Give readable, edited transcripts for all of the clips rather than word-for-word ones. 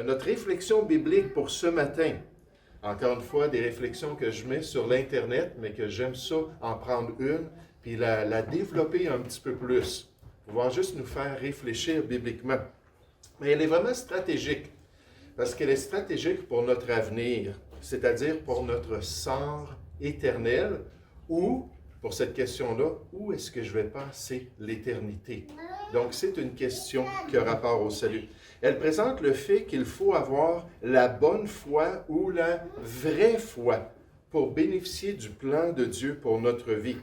Notre réflexion biblique pour ce matin, encore une fois, des réflexions que je mets sur l'Internet, mais que j'aime ça en prendre une, puis la développer un petit peu plus, pour pouvoir juste nous faire réfléchir bibliquement. Mais elle est vraiment stratégique, parce qu'elle est stratégique pour notre avenir, c'est-à-dire pour notre sort éternel, ou, pour cette question-là, où est-ce que je vais passer l'éternité? Donc, c'est une question qui a rapport au salut. Elle présente le fait qu'il faut avoir la bonne foi ou la vraie foi pour bénéficier du plan de Dieu pour notre vie.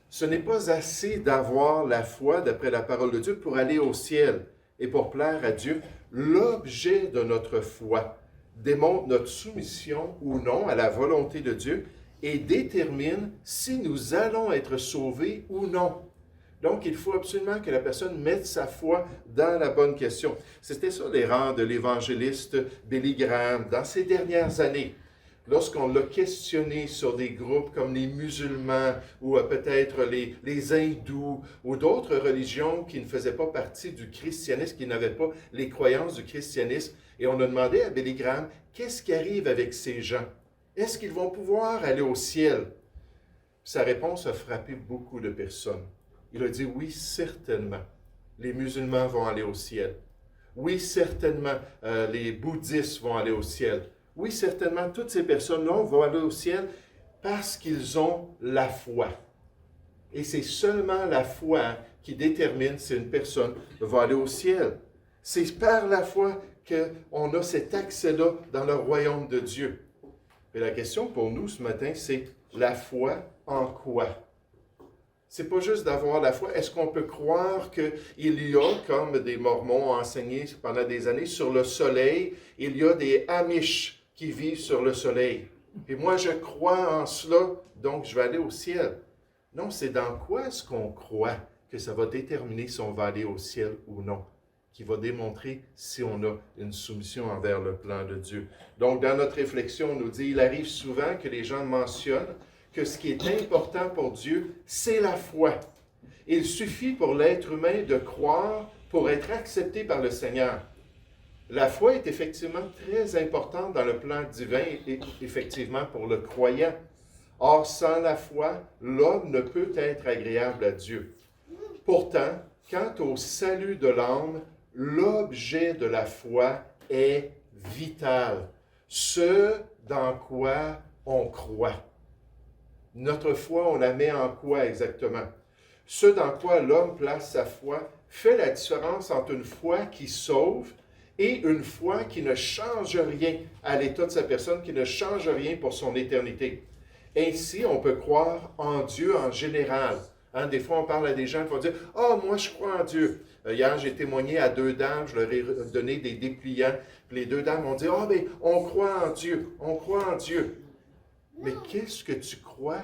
Ce n'est pas assez d'avoir la foi, d'après la parole de Dieu, pour aller au ciel et pour plaire à Dieu. L'objet de notre foi démontre notre soumission ou non à la volonté de Dieu et détermine si nous allons être sauvés ou non. Donc, il faut absolument que la personne mette sa foi dans la bonne question. C'était ça l'erreur de l'évangéliste Billy Graham dans ces dernières années. Lorsqu'on l'a questionné sur des groupes comme les musulmans ou peut-être les hindous ou d'autres religions qui ne faisaient pas partie du christianisme, qui n'avaient pas les croyances du christianisme, et on a demandé à Billy Graham, qu'est-ce qui arrive avec ces gens? Est-ce qu'ils vont pouvoir aller au ciel? Sa réponse a frappé beaucoup de personnes. Il a dit oui, certainement. Les musulmans vont aller au ciel. Oui, certainement, les bouddhistes vont aller au ciel. Oui, certainement, toutes ces personnes-là vont aller au ciel parce qu'ils ont la foi. Et c'est seulement la foi qui détermine si une personne va aller au ciel. C'est par la foi qu'on a cet accès-là dans le royaume de Dieu. Et la question pour nous ce matin, c'est la foi en quoi? C'est pas juste d'avoir la foi. Est-ce qu'on peut croire qu'il y a, comme des Mormons ont enseigné pendant des années, sur le soleil, il y a des Amish qui vivent sur le soleil. Et moi, je crois en cela, donc je vais aller au ciel. Non, c'est dans quoi est-ce qu'on croit que ça va déterminer si on va aller au ciel ou non, qui va démontrer si on a une soumission envers le plan de Dieu. Donc, dans notre réflexion, on nous dit, il arrive souvent que les gens mentionnent que ce qui est important pour Dieu, c'est la foi. Il suffit pour l'être humain de croire pour être accepté par le Seigneur. La foi est effectivement très importante dans le plan divin et effectivement pour le croyant. Or, sans la foi, l'homme ne peut être agréable à Dieu. Pourtant, quant au salut de l'âme, l'objet de la foi est vital. Ce dans quoi on croit. Notre foi, on la met en quoi exactement? Ce dans quoi l'homme place sa foi fait la différence entre une foi qui sauve et une foi qui ne change rien à l'état de sa personne, qui ne change rien pour son éternité. Ainsi, on peut croire en Dieu en général. Des fois, on parle à des gens qui vont dire « Ah, moi, je crois en Dieu. » Hier, j'ai témoigné à 2 dames, je leur ai donné des dépliants. Puis les 2 dames ont dit « Ah, bien, on croit en Dieu, on croit en Dieu. » Mais qu'est-ce que tu crois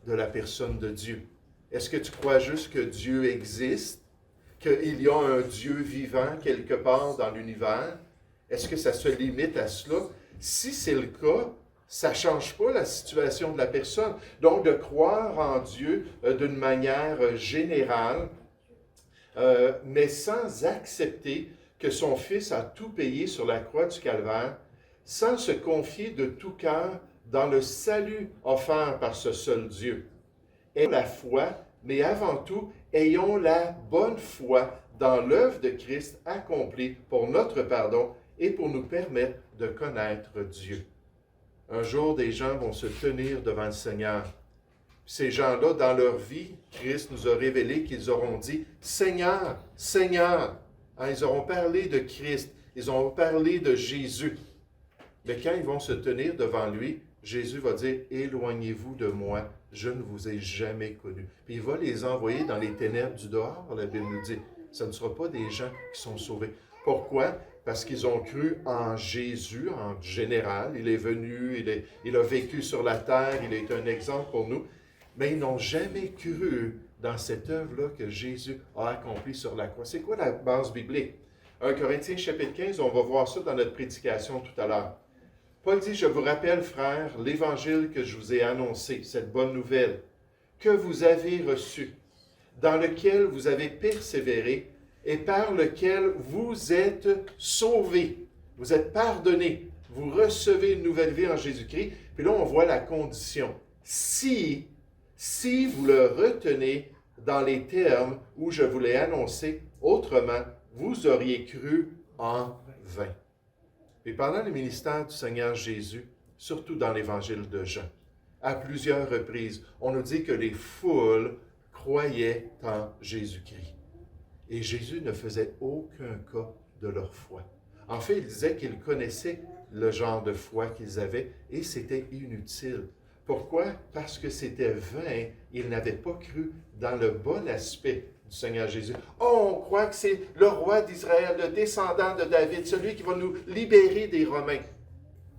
de la personne de Dieu? Est-ce que tu crois juste que Dieu existe? Qu'il y a un Dieu vivant quelque part dans l'univers? Est-ce que ça se limite à cela? Si c'est le cas, ça ne change pas la situation de la personne. Donc, de croire en Dieu d'une manière générale, mais sans accepter que son Fils a tout payé sur la croix du Calvaire, sans se confier de tout cœur dans le salut offert par ce seul Dieu. Ayons la foi, mais avant tout, ayons la bonne foi dans l'œuvre de Christ accomplie pour notre pardon et pour nous permettre de connaître Dieu. Un jour, des gens vont se tenir devant le Seigneur. Ces gens-là, dans leur vie, Christ nous a révélé qu'ils auront dit « Seigneur, Seigneur ». Ils auront parlé de Christ, ils auront parlé de Jésus. Mais quand ils vont se tenir devant lui, Jésus va dire « Éloignez-vous de moi, je ne vous ai jamais connu. » Puis il va les envoyer dans les ténèbres du dehors, la Bible nous dit. Ce ne sera pas des gens qui sont sauvés. Pourquoi? Parce qu'ils ont cru en Jésus, en général. Il est venu, il a vécu sur la terre, il est un exemple pour nous. Mais ils n'ont jamais cru dans cette œuvre-là que Jésus a accomplie sur la croix. C'est quoi la base biblique? 1 Corinthiens chapitre 15, on va voir ça dans notre prédication tout à l'heure. Paul dit, je vous rappelle, frères, l'évangile que je vous ai annoncé, cette bonne nouvelle, que vous avez reçue, dans lequel vous avez persévéré et par lequel vous êtes sauvés, Vous êtes pardonné. Vous recevez une nouvelle vie en Jésus-Christ. Puis là, on voit la condition. Si vous le retenez dans les termes où je vous l'ai annoncé, autrement, vous auriez cru en vain. Et pendant le ministère du Seigneur Jésus, surtout dans l'Évangile de Jean, à plusieurs reprises, on nous dit que les foules croyaient en Jésus-Christ. Et Jésus ne faisait aucun cas de leur foi. En fait, il disait qu'il connaissait le genre de foi qu'ils avaient et c'était inutile. Pourquoi? Parce que c'était vain. Ils n'avaient pas cru dans le bon aspect du Seigneur Jésus. Oh, on croit que c'est le roi d'Israël, le descendant de David, celui qui va nous libérer des Romains.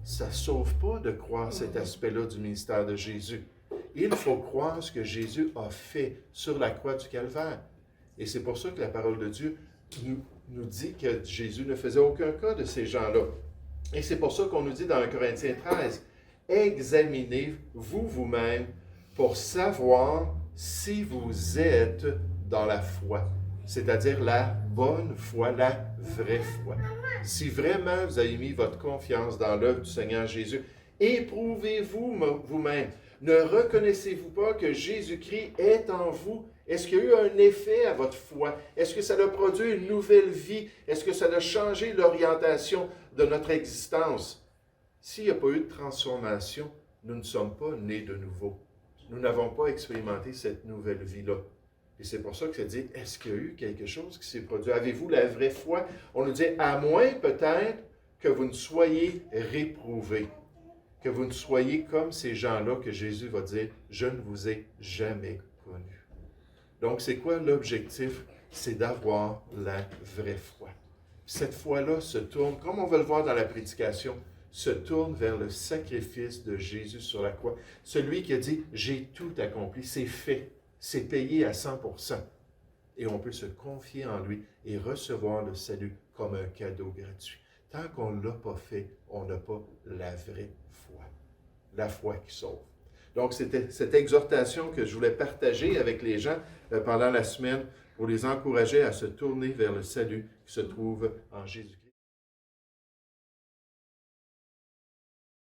Ça ne sauve pas de croire cet aspect-là du ministère de Jésus. Il faut croire ce que Jésus a fait sur la croix du Calvaire. Et c'est pour ça que la parole de Dieu nous dit que Jésus ne faisait aucun cas de ces gens-là. Et c'est pour ça qu'on nous dit dans 1 Corinthiens 13, « Examinez-vous vous-même pour savoir si vous êtes dans la foi. » C'est-à-dire la bonne foi, la vraie foi. Si vraiment vous avez mis votre confiance dans l'œuvre du Seigneur Jésus, éprouvez-vous vous-même. Ne reconnaissez-vous pas que Jésus-Christ est en vous? Est-ce qu'il y a eu un effet à votre foi? Est-ce que ça a produit une nouvelle vie? Est-ce que ça a changé l'orientation de notre existence? S'il n'y a pas eu de transformation, nous ne sommes pas nés de nouveau. Nous n'avons pas expérimenté cette nouvelle vie-là. Et c'est pour ça que ça dit, est-ce qu'il y a eu quelque chose qui s'est produit? Avez-vous la vraie foi? On nous dit, à moins peut-être que vous ne soyez réprouvés, que vous ne soyez comme ces gens-là que Jésus va dire, je ne vous ai jamais connus. Donc, c'est quoi l'objectif? C'est d'avoir la vraie foi. Cette foi-là se tourne, comme on va le voir dans la prédication, se tourne vers le sacrifice de Jésus sur la croix. Celui qui a dit, j'ai tout accompli, c'est fait, c'est payé à 100%. Et on peut se confier en lui et recevoir le salut comme un cadeau gratuit. Tant qu'on ne l'a pas fait, on n'a pas la vraie foi. La foi qui sauve. Donc, c'était cette exhortation que je voulais partager avec les gens pendant la semaine pour les encourager à se tourner vers le salut qui se trouve en Jésus-Christ.